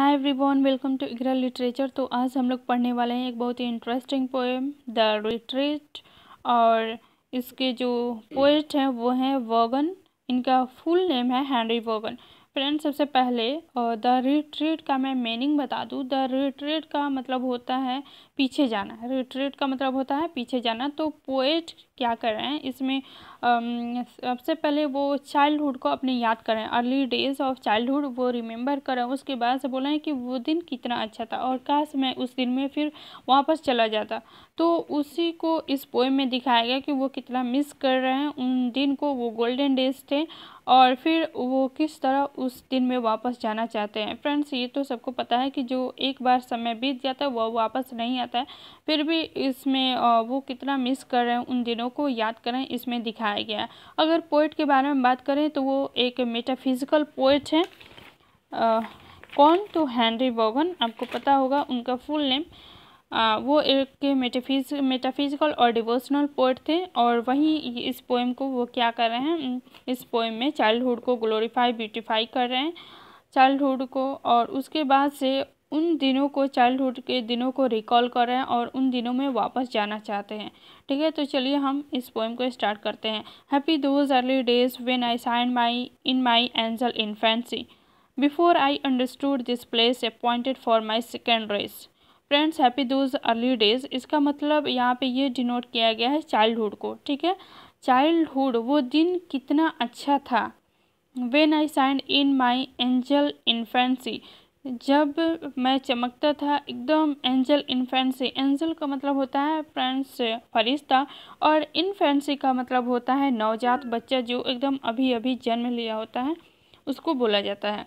Hi everyone, welcome to Iqra literature. तो आज हम लोग पढ़ने वाले हैं एक बहुत ही इंटरेस्टिंग पोएम द रिट्रीट। और इसके जो पोएट हैं वो हैं वॉगन। इनका फुल नेम है हेनरी वॉगन। फ्रेंड्स, सबसे पहले द रिट्रीट का मैं मीनिंग बता दूं। द रिट्रीट का मतलब होता है पीछे जाना। रिट्रीट का मतलब होता है पीछे जाना। तो पोएट क्या कर रहे हैं इसमें, सबसे पहले वो चाइल्डहुड को अपने याद करें, अर्ली डेज ऑफ चाइल्डहुड वो रिमेंबर करें। उसके बाद से बोला है कि वो दिन कितना अच्छा था और काश मैं उस दिन में फिर वापस चला जाता। तो उसी को इस पोएम में दिखाया गया कि वो कितना मिस कर रहे हैं उन दिन को। वो गोल्डन डेज थे और फिर वो किस तरह उस दिन में वापस जाना चाहते हैं। फ्रेंड्स, ये तो सबको पता है कि जो एक बार समय बीत जाता है वो वापस नहीं आता है। फिर भी इसमें वो कितना मिस कर रहे हैं उन दिनों को याद करें, इसमें दिखाया गया है। अगर पोएट के बारे में बात करें तो वो एक मेटाफिजिकल पोएट है। कौन? तो हेनरी वॉगन, आपको पता होगा उनका फुल नेम। वो एक मेटाफिजिकल और डिवोशनल पोएट थे। और वहीं इस पोएम को वो क्या कर रहे हैं, इस पोएम में चाइल्डहुड को ग्लोरीफाई ब्यूटीफाई कर रहे हैं, चाइल्डहुड को। और उसके बाद से उन दिनों को, चाइल्डहुड के दिनों को रिकॉल कर रहे हैं और उन दिनों में वापस जाना चाहते हैं। ठीक है, तो चलिए हम इस पोएम को स्टार्ट करते हैं। Happy those early days when I shined in my angel infancy before I understood this place appointed for my second race. Friends, happy those early days, इसका मतलब यहाँ पे ये डिनोट किया गया है चाइल्डहुड को। ठीक है, चाइल्डहुड, वो दिन कितना अच्छा था। When I shined in my angel infancy, जब मैं चमकता था एकदम एंजल इन्फेंसी। एंजल का मतलब होता है फ्रेंड्स फरिश्ता, और इन्फेंसी का मतलब होता है नवजात बच्चा जो एकदम अभी अभी जन्म लिया होता है, उसको बोला जाता है।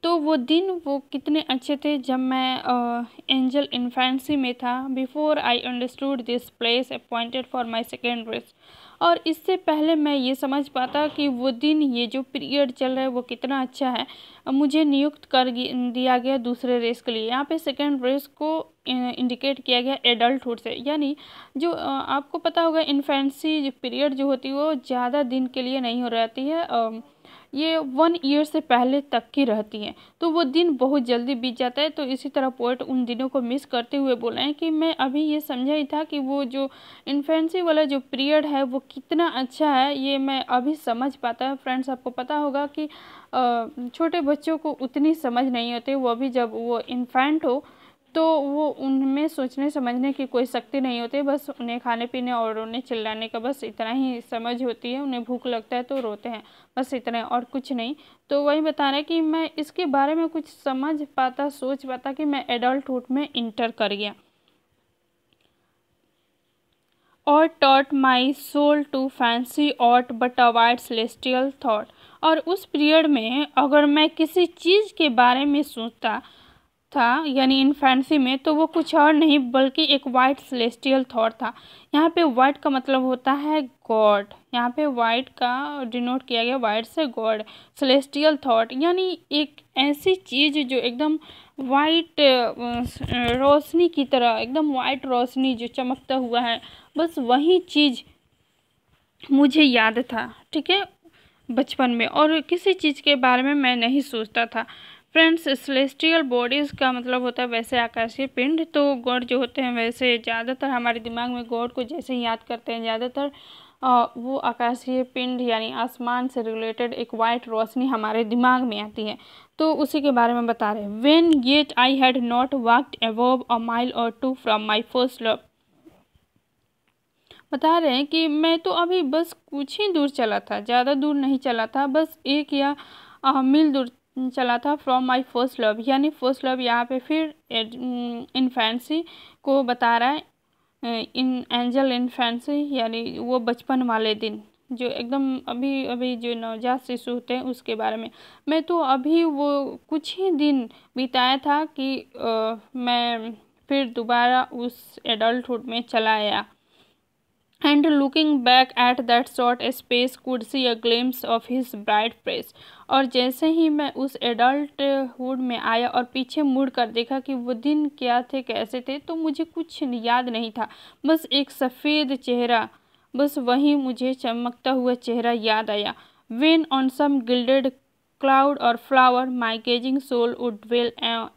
तो वो दिन वो कितने अच्छे थे जब मैं एंजल इन्फेंसी में था। Before I understood this place appointed for my second race, और इससे पहले मैं ये समझ पाता कि वो दिन, ये जो पीरियड चल रहा है वो कितना अच्छा है। मुझे नियुक्त कर दिया गया दूसरे रेस के लिए। यहाँ पे सेकेंड रेस को इंडिकेट किया गया एडल्टहुड से, यानी जो आपको पता होगा इन्फेंसी जो पीरियड जो होती है वो ज़्यादा दिन के लिए नहीं हो रहती है, ये 1 ईयर से पहले तक की रहती है। तो वो दिन बहुत जल्दी बीत जाता है। तो इसी तरह पोएट उन दिनों को मिस करते हुए बोल रहे हैं कि मैं अभी ये समझा ही था कि वो जो इन्फेंसी वाला जो पीरियड है वो कितना अच्छा है, ये मैं अभी समझ पाता है। फ्रेंड्स, आपको पता होगा कि छोटे बच्चों को उतनी समझ नहीं होती, वो अभी जब वो इन्फेंट हो तो वो उनमें सोचने समझने की कोई शक्ति नहीं होती। बस उन्हें खाने पीने और उन्हें चिल्लाने का बस इतना ही समझ होती है। उन्हें भूख लगता है तो रोते हैं, बस इतना और कुछ नहीं। तो वही बता रहे कि मैं इसके बारे में कुछ समझ पाता, सोच पाता कि मैं एडल्टहुड में इंटर कर गया। और taught my soul to fancy aught but a white celestial thought. और उस पीरियड में अगर मैं किसी चीज़ के बारे में सोचता था, यानी इन्फेंसी में, तो वो कुछ और नहीं बल्कि एक वाइट सेलेस्टियल थॉट था। यहाँ पे वाइट का मतलब होता है गॉड। यहाँ पे वाइट का डिनोट किया गया वाइट से गॉड। सेलेस्टियल थॉट यानी एक ऐसी चीज़ जो एकदम वाइट रोशनी की तरह, एकदम वाइट रोशनी जो चमकता हुआ है, बस वही चीज़ मुझे याद था। ठीक है, बचपन में, और किसी चीज़ के बारे में मैं नहीं सोचता था। फ्रेंड्स, सेलेस्टियल बॉडीज़ का मतलब होता है वैसे आकाशीय पिंड। तो गॉड जो होते हैं, वैसे ज़्यादातर हमारे दिमाग में गॉड को जैसे याद करते हैं, ज़्यादातर वो आकाशीय पिंड यानी आसमान से रिलेटेड एक वाइट रोशनी हमारे दिमाग में आती है। तो उसी के बारे में बता रहे हैं। When yet I had not walked above a mile और 2 फ्रॉम माई फर्स्ट लव। बता रहे हैं कि मैं तो अभी बस कुछ ही दूर चला था, ज़्यादा दूर नहीं चला था, बस 1 या मील दूर चला था फ्रॉम माई फर्स्ट लव। यानी फर्स्ट लव यहाँ पे फिर इन्फेंसी को बता रहा है। इन एंजल इन्फेंसी यानी वो बचपन वाले दिन जो एकदम अभी अभी जो नवजात शिशु होते हैं उसके बारे में। मैं तो अभी वो कुछ ही दिन बिताया था कि मैं फिर दोबारा उस एडल्टहुड में चला आया। And looking back at that short space could see a glimpse of his bright face। और जैसे ही मैं उस एडल्टहुड में आया और पीछे मुड़ कर देखा कि वो दिन क्या थे, कैसे थे, तो मुझे कुछ याद नहीं था, बस एक सफ़ेद चेहरा, बस वही मुझे चमकता हुआ चेहरा याद आया। When on some gilded cloud और flower my gazing soul would dwell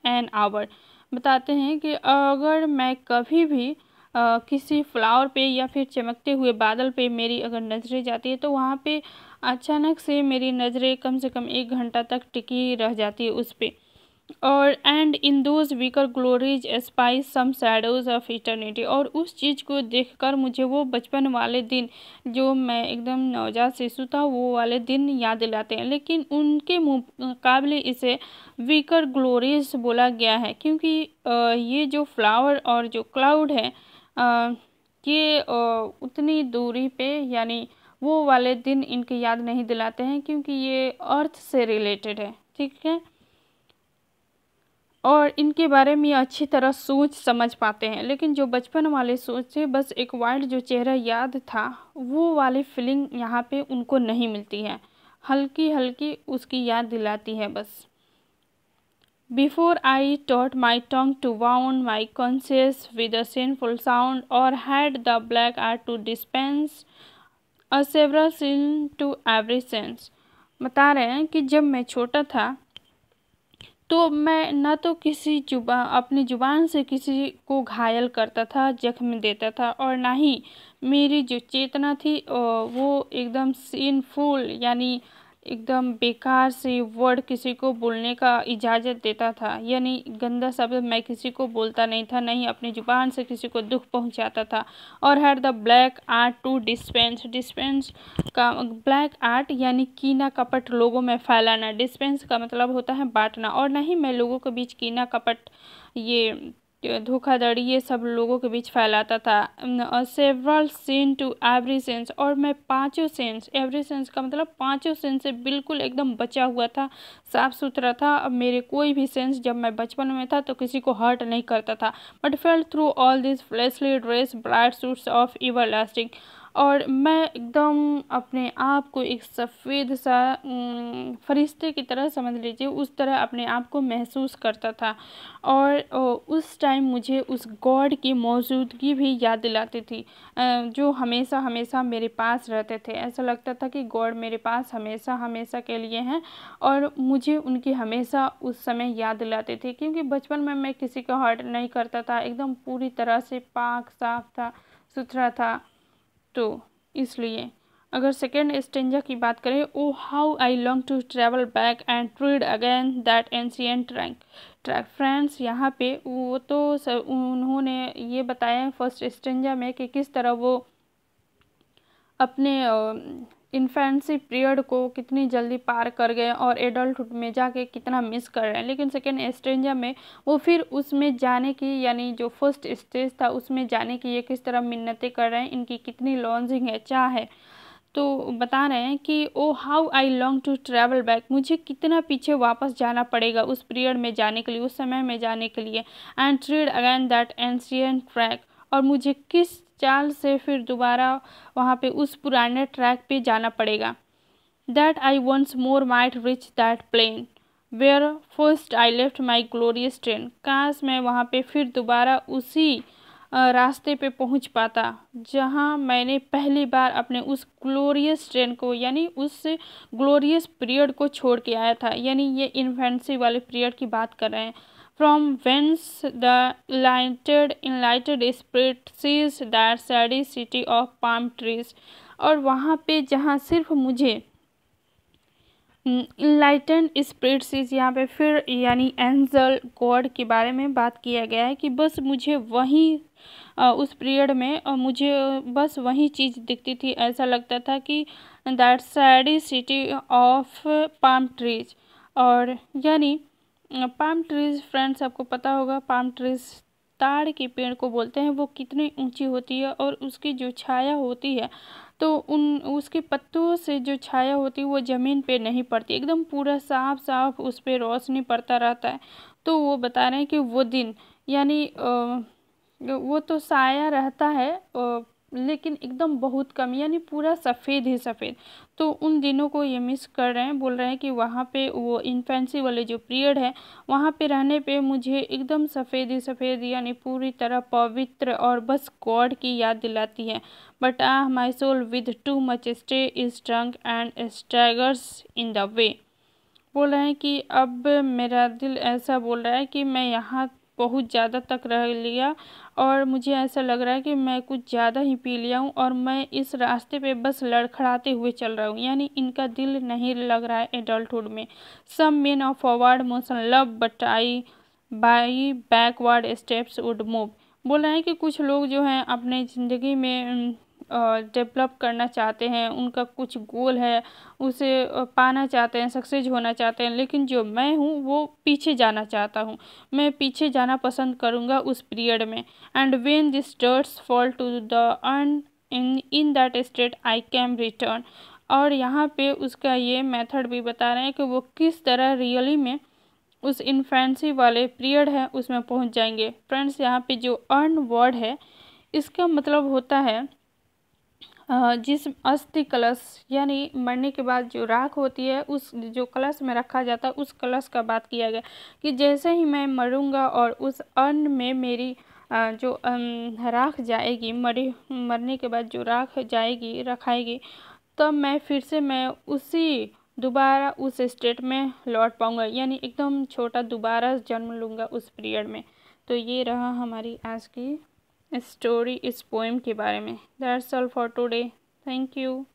an hour. बताते हैं कि अगर मैं कभी भी किसी फ्लावर पे या फिर चमकते हुए बादल पे मेरी अगर नज़रें जाती है तो वहाँ पे अचानक से मेरी नज़रें कम से कम 1 घंटा तक टिकी रह जाती है उस पे। और and in those weaker glories spy some shadows of eternity. और उस चीज़ को देखकर मुझे वो बचपन वाले दिन, जो मैं एकदम नवजात शिशु था, वो वाले दिन याद दिलाते हैं। लेकिन उनके मुकाबले इसे वीकर ग्लोरीज बोला गया है, क्योंकि ये जो फ्लावर और जो क्लाउड है ये उतनी दूरी पे, यानी वो वाले दिन इनके याद नहीं दिलाते हैं, क्योंकि ये अर्थ से रिलेटेड है, ठीक है। और इनके बारे में अच्छी तरह सोच समझ पाते हैं। लेकिन जो बचपन वाले सोच से बस एक वाइल्ड जो चेहरा याद था, वो वाली फीलिंग यहाँ पे उनको नहीं मिलती है, हल्की हल्की उसकी याद दिलाती है बस। Before I taught my tongue to wound my conscience with a sinful sound और had the black art to dispense a several sin to every sense. बता रहे हैं कि जब मैं छोटा था तो मैं न तो अपनी जुबान से किसी को घायल करता था, जख्म देता था, और ना ही मेरी जो चेतना थी वो एकदम सिनफुल यानी एकदम बेकार से वर्ड किसी को बोलने का इजाज़त देता था। यानी गंदा शब्द मैं किसी को बोलता नहीं था, नहीं अपनी जुबान से किसी को दुख पहुंचाता था। और had the black art to dispense का ब्लैक आर्ट यानी कीना कपट लोगों में फैलाना। डिस्पेंस का मतलब होता है बांटना। और नहीं मैं लोगों के बीच कीना कपट, ये धोखाधड़ी, ये सब लोगों के बीच फैलाता था। Several sin to every sense, और मैं पांचों सेंस, एवरी सेंस का मतलब पांचों सेंस से बिल्कुल एकदम बचा हुआ था, साफ सुथरा था। अब मेरे कोई भी सेंस जब मैं बचपन में था तो किसी को हर्ट नहीं करता था। But fail through all this fleshly dress bright suits of ever lasting. और मैं एकदम अपने आप को एक सफ़ेद सा फरिश्ते की तरह समझ लीजिए, उस तरह अपने आप को महसूस करता था। और उस टाइम मुझे उस गॉड की मौजूदगी भी याद दिलाती थी, जो हमेशा हमेशा मेरे पास रहते थे। ऐसा लगता था कि गॉड मेरे पास हमेशा हमेशा के लिए हैं, और मुझे उनकी हमेशा उस समय याद दिलाते थे। क्योंकि बचपन में मैं किसी का हर्ट नहीं करता था, एकदम पूरी तरह से पाक साफ था, सुथरा था। तो इसलिए अगर सेकेंड स्टेंजा की बात करें, O how I long to travel back and tread again that ancient track. Friends यहाँ पे वो तो उन्होंने ये बताया फर्स्ट स्टेंजा में कि किस तरह वो अपने इन्फेंसी पीरियड को कितनी जल्दी पार कर गए और एडल्टहुड में जाके कितना मिस कर रहे हैं। लेकिन सेकेंड स्टेंजा में वो फिर उसमें जाने की, यानी जो फर्स्ट स्टेज था उसमें जाने की ये किस तरह मिन्नतें कर रहे हैं, इनकी कितनी लॉन्जिंग है, चाह है। तो बता रहे हैं कि O how I long to travel back, मुझे कितना पीछे वापस जाना पड़ेगा उस पीरियड में जाने के लिए, उस समय में जाने के लिए। And tread again that ancient track, और मुझे किस चाल से फिर दोबारा वहाँ पे उस पुराने ट्रैक पे जाना पड़ेगा। That I once more might reach that plain where first I left my glorious train. काश मैं वहाँ पे फिर दोबारा उसी रास्ते पे पहुंच पाता जहां मैंने पहली बार अपने उस ग्लोरियस ट्रेन को, यानी उस ग्लोरियस पीरियड को छोड़ के आया था। यानी ये इन्फेंसी वाले पीरियड की बात कर रहे हैं। From whence the enlightened spirit sees that shady city of palm trees. और वहाँ पे जहाँ सिर्फ मुझे इनलाइटेंड स्पिरिट सीज, यहाँ पे फिर यानी एंजल गॉड के बारे में बात किया गया है कि बस मुझे वहीं उस पीरियड में मुझे बस वही चीज़ दिखती थी। ऐसा लगता था कि that shady city of palm trees. और यानी पाम ट्रीज, फ्रेंड्स आपको पता होगा पाम ट्रीज ताड़ के पेड़ को बोलते हैं। वो कितनी ऊंची होती है और उसकी जो छाया होती है तो उसके पत्तों से जो छाया होती है वो ज़मीन पे नहीं पड़ती, एकदम पूरा साफ साफ उस पर रोशनी पड़ता रहता है। तो वो बता रहे हैं कि वो दिन, यानी वो तो साया रहता है लेकिन एकदम बहुत कम, यानी पूरा सफ़ेद ही सफ़ेद। तो उन दिनों को ये मिस कर रहे हैं, बोल रहे हैं कि वहाँ पे वो इन्फेंसी वाले जो पीरियड है वहाँ पे रहने पे मुझे एकदम सफ़ेद ही सफ़ेद, यानी पूरी तरह पवित्र और बस गॉड की याद दिलाती है। But my soul with too much stay is drunk and staggers in the way. बोल रहे हैं कि अब मेरा दिल ऐसा बोल रहा है कि मैं यहाँ बहुत ज़्यादा तक रह लिया और मुझे ऐसा लग रहा है कि मैं कुछ ज़्यादा ही पी लिया हूँ और मैं इस रास्ते पे बस लड़खड़ाते हुए चल रहा हूँ। यानी इनका दिल नहीं लग रहा है एडल्टहुड में। Some men of forward motion love but I by backward steps would move. बोल रहे हैं कि कुछ लोग जो हैं अपने ज़िंदगी में डेवलप करना चाहते हैं, उनका कुछ गोल है, उसे पाना चाहते हैं, सक्सेस होना चाहते हैं, लेकिन जो मैं हूँ वो पीछे जाना चाहता हूँ। मैं पीछे जाना पसंद करूँगा उस पीरियड में। And when this dust falls to the urn in that state I can return. और यहाँ पे उसका ये मेथड भी बता रहे हैं कि वो किस तरह रियली में उस इन्फेंसी वाले पीरियड है उसमें पहुँच जाएंगे। फ्रेंड्स, यहाँ पे जो अर्न वर्ड है इसका मतलब होता है जिस अस्थि कलश, यानी मरने के बाद जो राख होती है उस जो कलश में रखा जाता है उस कलश का बात किया गया कि जैसे ही मैं मरूंगा और उस अन्न में मेरी जो राख जाएगी, मरने के बाद जो राख जाएगी रखाएगी, तब मैं फिर से मैं उसी दोबारा उस स्टेट में लौट पाऊंगा, यानी एकदम छोटा दोबारा जन्म लूँगा उस पीरियड में। तो ये रहा हमारी आज की स्टोरी इस पोएम के बारे में। That's all for today. Thank you.